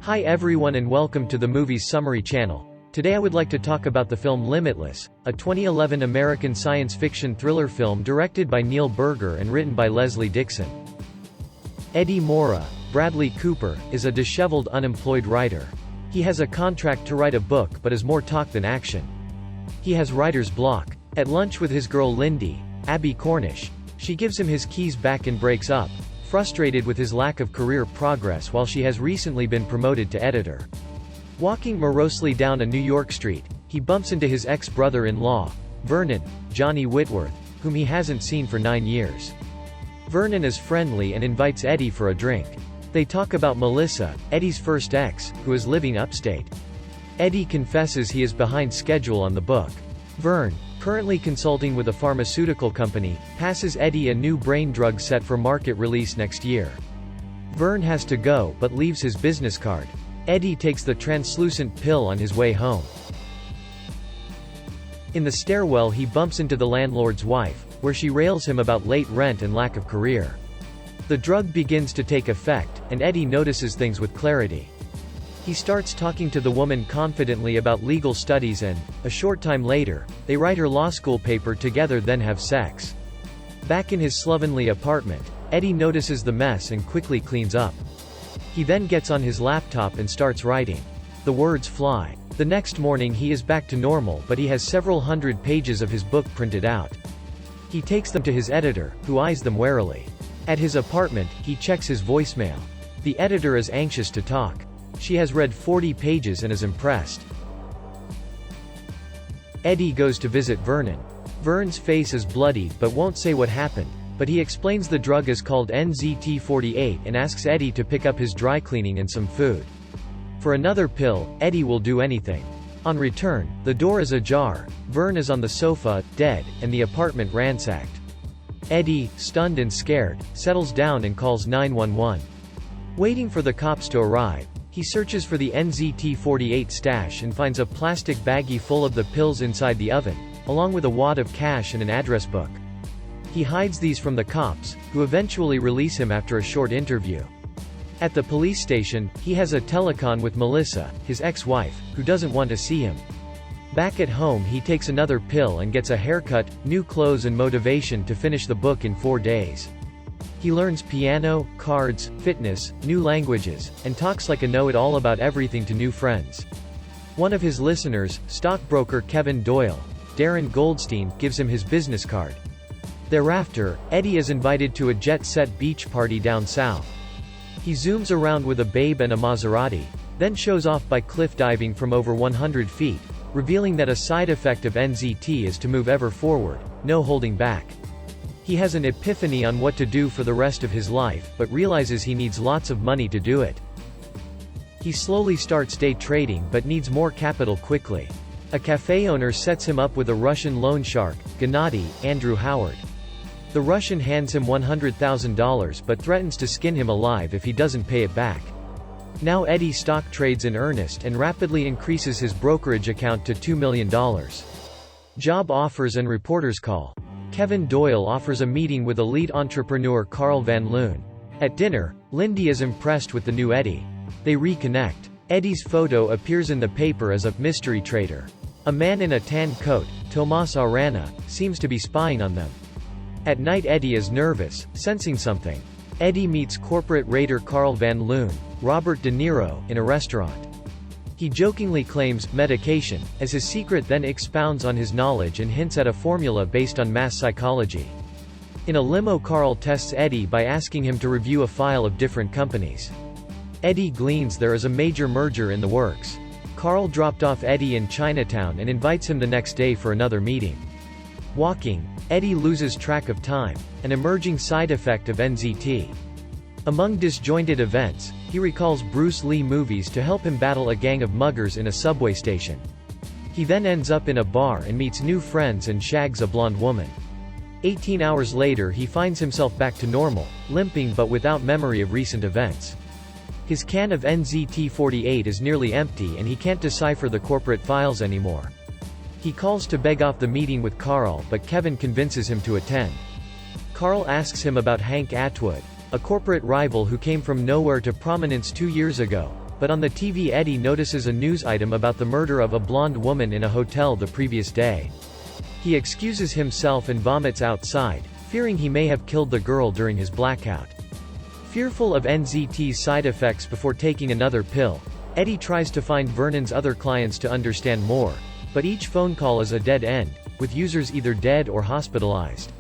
Hi everyone and welcome to the Movies Summary channel. Today I would like to talk about the film Limitless, a 2011 American science fiction thriller film directed by Neil Burger and written by Leslie Dixon. Eddie Mora, Bradley Cooper, is a disheveled unemployed writer. He has a contract to write a book but is more talk than action. He has writer's block. At lunch with his girl Lindy, Abby Cornish, she gives him his keys back and breaks up, frustrated with his lack of career progress while she has recently been promoted to editor. Walking morosely down a New York street, he bumps into his ex-brother-in-law, Vernon, Johnny Whitworth, whom he hasn't seen for 9 years. Vernon is friendly and invites Eddie for a drink. They talk about Melissa, Eddie's first ex, who is living upstate. Eddie confesses he is behind schedule on the book. Vern, currently consulting with a pharmaceutical company, passes Eddie a new brain drug set for market release next year. Vern has to go but leaves his business card. Eddie takes the translucent pill on his way home. In the stairwell he bumps into the landlord's wife, where she rails him about late rent and lack of career. The drug begins to take effect, and Eddie notices things with clarity. He starts talking to the woman confidently about legal studies and, a short time later, they write her law school paper together then have sex. Back in his slovenly apartment, Eddie notices the mess and quickly cleans up. He then gets on his laptop and starts writing. The words fly. The next morning he is back to normal but he has several hundred pages of his book printed out. He takes them to his editor, who eyes them warily. At his apartment, he checks his voicemail. The editor is anxious to talk. She has read 40 pages and is impressed. Eddie goes to visit Vernon. Vern's face is bloodied but won't say what happened, but he explains the drug is called NZT48 and asks Eddie to pick up his dry cleaning and some food. For another pill, Eddie will do anything. On return, the door is ajar, Vern is on the sofa, dead, and the apartment ransacked. Eddie, stunned and scared, settles down and calls 911. Waiting for the cops to arrive, he searches for the NZT48 stash and finds a plastic baggie full of the pills inside the oven, along with a wad of cash and an address book. He hides these from the cops, who eventually release him after a short interview. At the police station, he has a telecon with Melissa, his ex-wife, who doesn't want to see him. Back at home he takes another pill and gets a haircut, new clothes and motivation to finish the book in 4 days. He learns piano, cards, fitness, new languages, and talks like a know-it-all about everything to new friends. One of his listeners, stockbroker Kevin Doyle, Darren Goldstein, gives him his business card. Thereafter, Eddie is invited to a jet-set beach party down south. He zooms around with a babe and a Maserati, then shows off by cliff diving from over 100 feet, revealing that a side effect of NZT is to move ever forward, no holding back. He has an epiphany on what to do for the rest of his life, but realizes he needs lots of money to do it. He slowly starts day trading but needs more capital quickly. A cafe owner sets him up with a Russian loan shark, Gennady, Andrew Howard. The Russian hands him $100,000 but threatens to skin him alive if he doesn't pay it back. Now Eddie stock trades in earnest and rapidly increases his brokerage account to $2 million. Job offers and reporters call. Kevin Doyle offers a meeting with elite entrepreneur Carl Van Loon. At dinner, Lindy is impressed with the new Eddie. They reconnect. Eddie's photo appears in the paper as a mystery trader. A man in a tan coat, Tomas Arana, seems to be spying on them. At night Eddie is nervous, sensing something. Eddie meets corporate raider Carl Van Loon, Robert De Niro, in a restaurant. He jokingly claims medication as his secret, then expounds on his knowledge and hints at a formula based on mass psychology. In a limo Carl tests Eddie by asking him to review a file of different companies. Eddie gleans there is a major merger in the works. Carl dropped off Eddie in Chinatown and invites him the next day for another meeting. Walking, Eddie loses track of time, an emerging side effect of NZT. Among disjointed events, he recalls Bruce Lee movies to help him battle a gang of muggers in a subway station. He then ends up in a bar and meets new friends and shags a blonde woman. 18 hours later he finds himself back to normal, limping but without memory of recent events. His can of NZT48 is nearly empty and he can't decipher the corporate files anymore. He calls to beg off the meeting with Carl but Kevin convinces him to attend. Carl asks him about Hank Atwood, a corporate rival who came from nowhere to prominence 2 years ago, But on the TV, Eddie notices a news item about the murder of a blonde woman in a hotel the previous day. He excuses himself and vomits outside, fearing he may have killed the girl during his blackout. Fearful of NZT's side effects before taking another pill, Eddie tries to find Vernon's other clients to understand more, but each phone call is a dead end, with users either dead or hospitalized.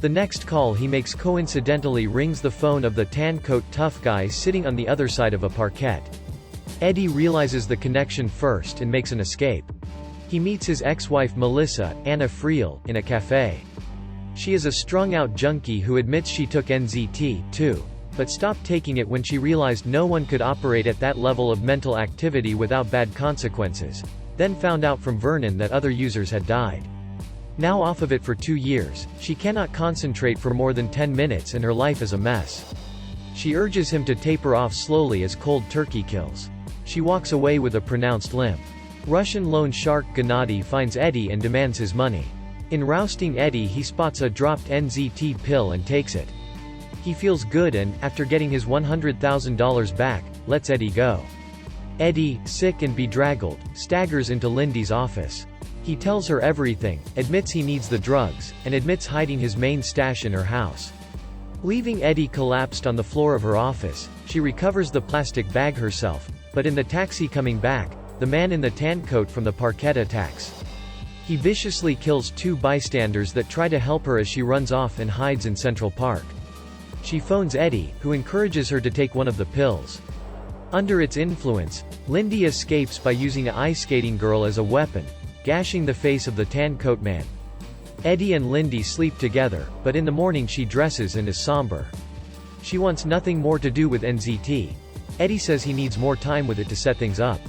The next call he makes coincidentally rings the phone of the tan-coat tough guy sitting on the other side of a parquet. Eddie realizes the connection first and makes an escape. He meets his ex-wife Melissa, Anna Friel, in a cafe. She is a strung-out junkie who admits she took NZT, too, but stopped taking it when she realized no one could operate at that level of mental activity without bad consequences, then found out from Vernon that other users had died. Now off of it for 2 years, she cannot concentrate for more than 10 minutes and her life is a mess. She urges him to taper off slowly as cold turkey kills. She walks away with a pronounced limp. Russian loan shark Gennady finds Eddie and demands his money. In rousting Eddie, he spots a dropped NZT pill and takes it. He feels good and, after getting his $100,000 back, lets Eddie go. Eddie, sick and bedraggled, staggers into Lindy's office. He tells her everything, admits he needs the drugs, and admits hiding his main stash in her house. Leaving Eddie collapsed on the floor of her office, she recovers the plastic bag herself, but in the taxi coming back, the man in the tan coat from the parquet attacks. He viciously kills 2 bystanders that try to help her as she runs off and hides in Central Park. She phones Eddie, who encourages her to take one of the pills. Under its influence, Lindy escapes by using an ice skating girl as a weapon, gashing the face of the tan coat man. Eddie and Lindy sleep together, but in the morning she dresses and is somber. She wants nothing more to do with NZT. Eddie says he needs more time with it to set things up.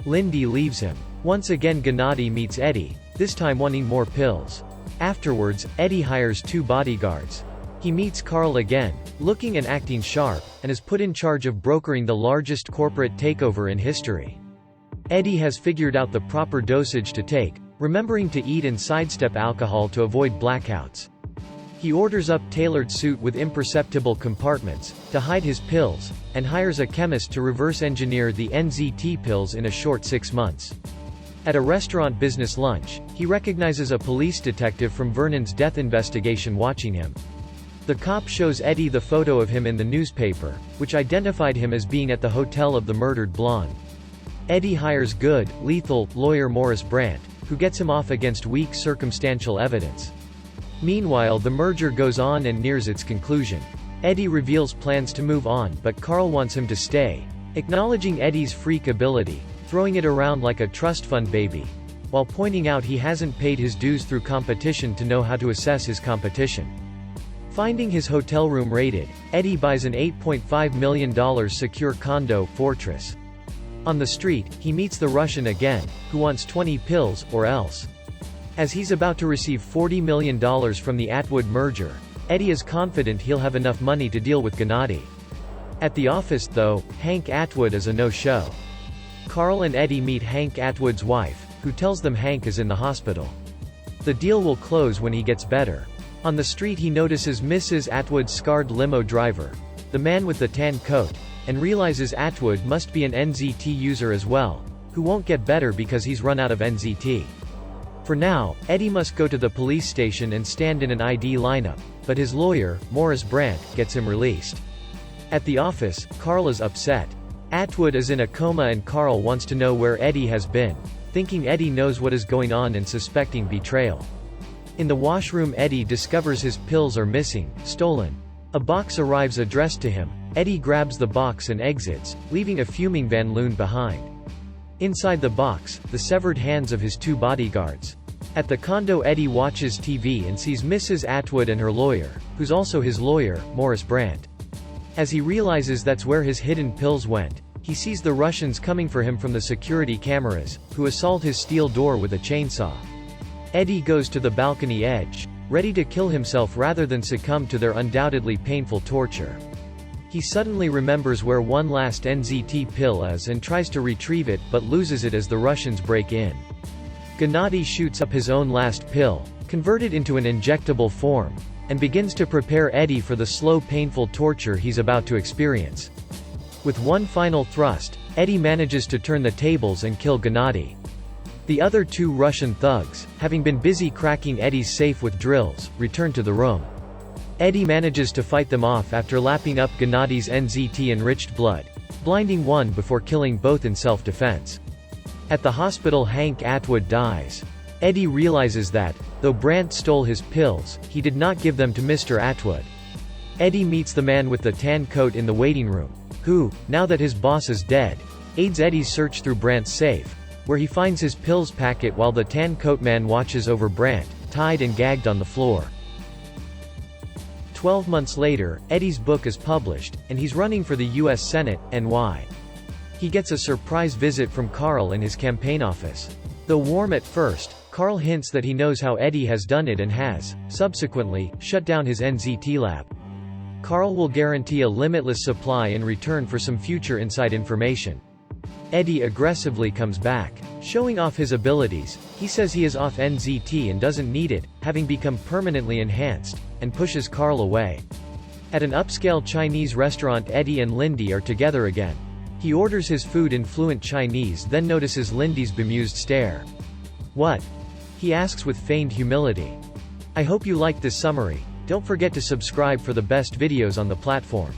Lindy leaves him. Once again Gennady meets Eddie, this time wanting more pills. Afterwards, Eddie hires 2 bodyguards. He meets Carl again, looking and acting sharp, and is put in charge of brokering the largest corporate takeover in history. Eddie has figured out the proper dosage to take, remembering to eat and sidestep alcohol to avoid blackouts. He orders up tailored suit with imperceptible compartments, to hide his pills, and hires a chemist to reverse engineer the NZT pills in a short 6 months. At a restaurant business lunch, he recognizes a police detective from Vernon's death investigation watching him. The cop shows Eddie the photo of him in the newspaper, which identified him as being at the hotel of the murdered blonde. Eddie hires good, lethal, lawyer Morris Brandt, who gets him off against weak circumstantial evidence. Meanwhile, the merger goes on and nears its conclusion. Eddie reveals plans to move on, but Carl wants him to stay, acknowledging Eddie's freak ability, throwing it around like a trust fund baby, while pointing out he hasn't paid his dues through competition to know how to assess his competition. Finding his hotel room raided, Eddie buys an $8.5 million secure condo fortress. On the street, he meets the Russian again, who wants 20 pills, or else. As he's about to receive $40 million from the Atwood merger, Eddie is confident he'll have enough money to deal with Gennady. At the office, though, Hank Atwood is a no-show. Carl and Eddie meet Hank Atwood's wife, who tells them Hank is in the hospital. The deal will close when he gets better. On the street he notices Mrs. Atwood's scarred limo driver, the man with the tan coat, and realizes Atwood must be an NZT user as well, who won't get better because he's run out of NZT. For now, Eddie must go to the police station and stand in an ID lineup, but his lawyer, Morris Brandt, gets him released. At the office, Carl is upset. Atwood is in a coma and Carl wants to know where Eddie has been, thinking Eddie knows what is going on and suspecting betrayal. In the washroom, Eddie discovers his pills are missing, stolen. A box arrives addressed to him. Eddie grabs the box and exits, leaving a fuming Van Loon behind. Inside the box, the severed hands of his 2 bodyguards. At the condo, Eddie watches TV and sees Mrs. Atwood and her lawyer, who's also his lawyer, Morris Brandt. As he realizes that's where his hidden pills went, he sees the Russians coming for him from the security cameras, who assault his steel door with a chainsaw. Eddie goes to the balcony edge, ready to kill himself rather than succumb to their undoubtedly painful torture. He suddenly remembers where one last NZT pill is and tries to retrieve it, but loses it as the Russians break in. Gennady shoots up his own last pill, converted into an injectable form, and begins to prepare Eddie for the slow painful torture he's about to experience. With one final thrust, Eddie manages to turn the tables and kill Gennady. The other two Russian thugs, having been busy cracking Eddie's safe with drills, return to the room. Eddie manages to fight them off after lapping up Gennady's NZT-enriched blood, blinding one before killing both in self-defense. At the hospital, Hank Atwood dies. Eddie realizes that, though Brandt stole his pills, he did not give them to Mr. Atwood. Eddie meets the man with the tan coat in the waiting room, who, now that his boss is dead, aids Eddie's search through Brandt's safe, where he finds his pills packet while the tan coat man watches over Brandt, tied and gagged on the floor. 12 months later, Eddie's book is published, and he's running for the U.S. Senate, NY. He gets a surprise visit from Carl in his campaign office. Though warm at first, Carl hints that he knows how Eddie has done it and has, subsequently, shut down his NZT lab. Carl will guarantee a limitless supply in return for some future inside information. Eddie aggressively comes back. Showing off his abilities, he says he is off NZT and doesn't need it, having become permanently enhanced, and pushes Carl away. At an upscale Chinese restaurant, Eddie and Lindy are together again. He orders his food in fluent Chinese, then notices Lindy's bemused stare. "What?" he asks with feigned humility. I hope you liked this summary. Don't forget to subscribe for the best videos on the platform.